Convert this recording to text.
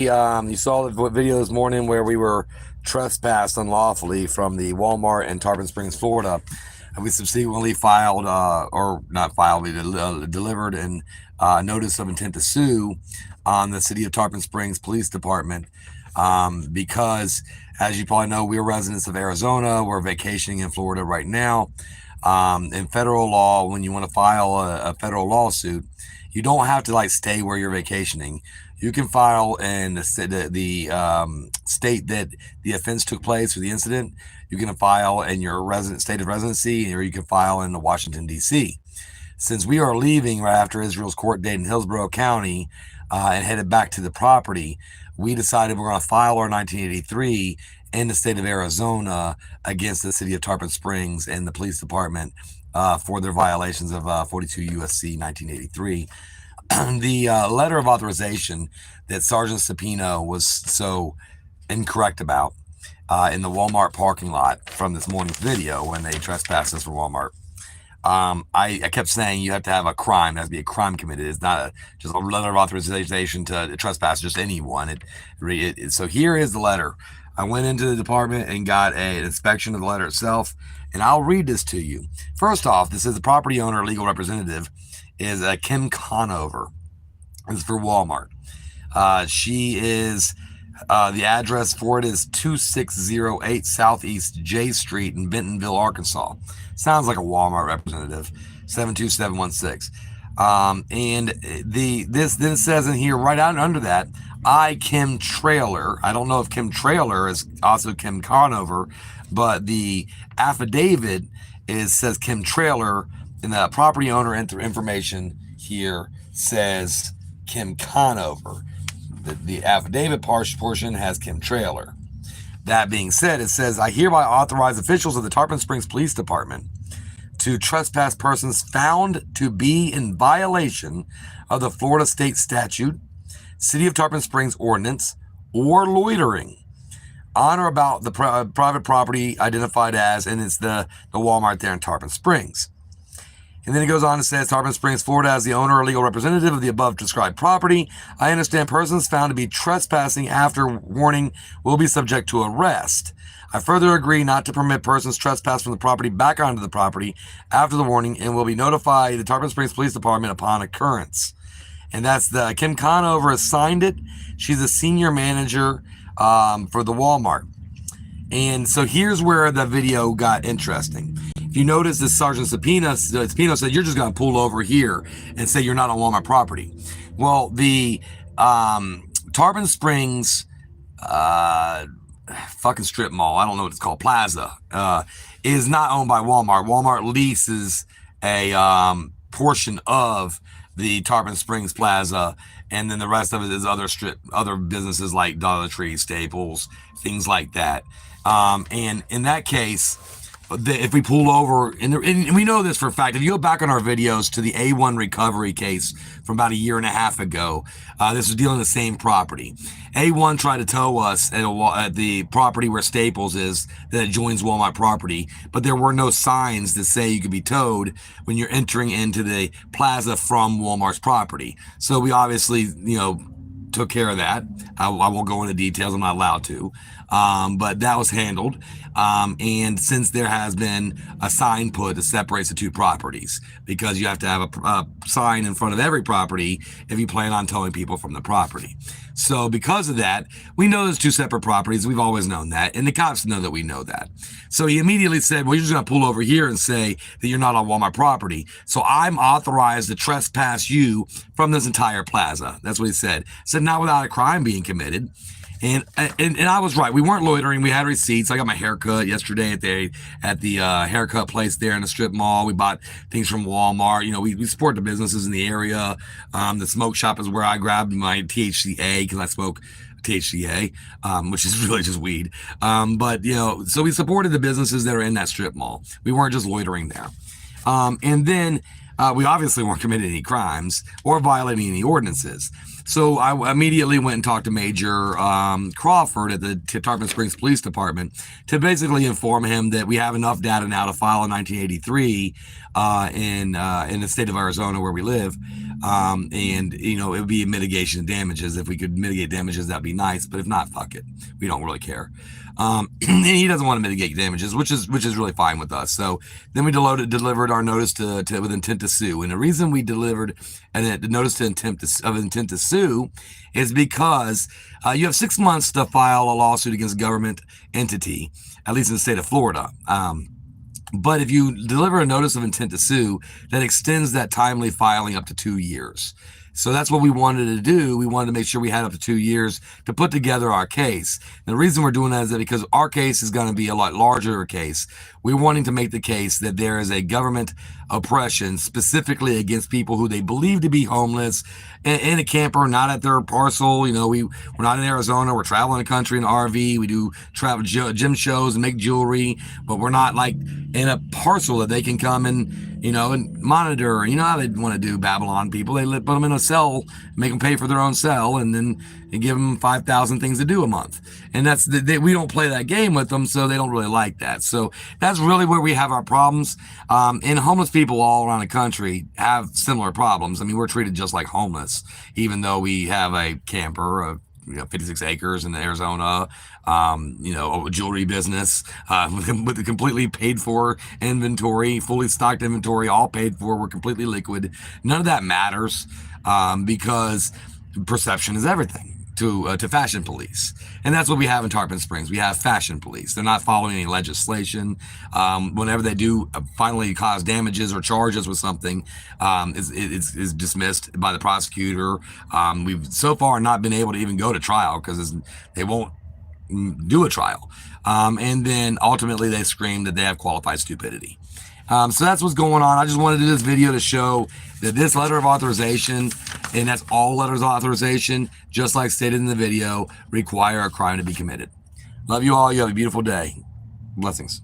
You saw the video this morning where we were trespassed unlawfully from the Walmart in Tarpon Springs, Florida. And we subsequently filed, or not filed, we delivered a notice of intent to sue on the City of Tarpon Springs Police Department because, as you probably know, we're residents of Arizona. We're vacationing in Florida right now. In federal law, when you want to file a federal lawsuit, you don't have to stay where you're vacationing. You can file in the state that the offense took place or the incident. You can file in your state of residency, or you can file in Washington, D.C. Since we are leaving right after Israel's court date in Hillsborough County and headed back to the property, we decided we're going to file our 1983 in the state of Arizona against the City of Tarpon Springs and the police department for their violations of 42 U.S.C. 1983. The letter of authorization that Sergeant Sapino was so incorrect about in the Walmart parking lot from this morning's video when they trespassed us for Walmart. I kept saying you have to have a crime. There has to be a crime committed. It's not just a letter of authorization to trespass just anyone. So here is the letter. I went into the department and got an inspection of the letter itself, and I'll read this to you. First off, this is the property owner legal representative is Kim Conover. This is for Walmart. She is, the address for it is 2608 Southeast J Street in Bentonville, Arkansas. Sounds like a Walmart representative, 72716. And this says in here, right out under that, Kim Trailer. I don't know if Kim Trailer is also Kim Conover, but the affidavit says Kim Trailer, and the property owner information here says Kim Conover. The affidavit portion has Kim Trailer. That being said, it says, I hereby authorize officials of the Tarpon Springs Police Department to trespass persons found to be in violation of the Florida State Statute, City of Tarpon Springs Ordinance, or loitering on or about the private property identified as, and it's the Walmart there in Tarpon Springs. And then it goes on to say, Tarpon Springs, Florida, as the owner or legal representative of the above described property, I understand persons found to be trespassing after warning will be subject to arrest. I further agree not to permit persons trespass from the property back onto the property after the warning, and will be notified the Tarpon Springs Police Department upon occurrence. And that's the Kim Conover has signed it. She's a senior manager for the Walmart. And so here's where the video got interesting. If you notice, this Sergeant Sapino said, you're just going to pull over here and say you're not on Walmart property. Well, the Tarpon Springs fucking strip mall, I don't know what it's called, plaza, is not owned by Walmart. Walmart leases a portion of the Tarpon Springs Plaza, and then the rest of it is other businesses like Dollar Tree, Staples, things like that. And in that case, if we pull over, and we know this for a fact, if you go back on our videos to the A1 recovery case from about a year and a half ago, this was dealing with the same property. A1 tried to tow us at the property where Staples is that adjoins Walmart property, but there were no signs that say you could be towed when you're entering into the plaza from Walmart's property. So we obviously, took care of that. I won't go into details. I'm not allowed to. But that was handled. And since there has been a sign put that separates the two properties, because you have to have a sign in front of every property if you plan on towing people from the property. So because of that, we know there's two separate properties. We've always known that. And the cops know that we know that. So he immediately said, well, you're just going to pull over here and say that you're not on Walmart property. So I'm authorized to trespass you from this entire plaza. That's what he said. Said not without a crime being committed. And I was right. We weren't loitering. We had receipts. I got my haircut yesterday at the haircut place there in the strip mall. We bought things from Walmart. We support the businesses in the area. The smoke shop is where I grabbed my THCA because I smoke THCA, which is really just weed. But so we supported the businesses that are in that strip mall. We weren't just loitering there. And then we obviously weren't committing any crimes or violating any ordinances. So I immediately went and talked to Major Crawford at the Tarpon Springs Police Department to basically inform him that we have enough data now to file in 1983 in the state of Arizona where we live, and it would be a mitigation of damages. If we could mitigate damages, that'd be nice. But if not, fuck it. We don't really care. And he doesn't want to mitigate damages, which is really fine with us. So then we delivered our notice to with intent to sue. And the reason we delivered the notice to intent to sue is because you have 6 months to file a lawsuit against a government entity, at least in the state of Florida. But if you deliver a notice of intent to sue, that extends that timely filing up to 2 years. So that's what we wanted to do. We wanted to make sure we had up to 2 years to put together our case. And the reason we're doing that is that because our case is going to be a lot larger case. We're wanting to make the case that there is a government oppression specifically against people who they believe to be homeless in a camper, not at their parcel. We're not in Arizona. We're traveling the country in an RV. We do travel gym shows and make jewelry, but we're not like in a parcel that they can come and monitor. You know how they want to do Babylon people. They put them in a cell, make them pay for their own cell, and then give them 5,000 things to do a month. And we don't play that game with them, so they don't really like that. So that's really where we have our problems. And homeless people all around the country have similar problems. I mean, we're treated just like homeless, even though we have a camper, 56 acres in Arizona, a jewelry business, with a completely paid for inventory, fully stocked inventory, all paid for. We're completely liquid. None of that matters, because perception is everything to fashion police. And that's what we have in Tarpon Springs. We have fashion police. They're not following any legislation. Whenever they do finally cause damages or charges with something, it's dismissed by the prosecutor. We've so far not been able to even go to trial because they won't do a trial. And then ultimately they scream that they have qualified stupidity. So that's what's going on. I just wanted to do this video to show that this letter of authorization, and that's all letters of authorization, just like stated in the video, require a crime to be committed. Love you all. You have a beautiful day. Blessings.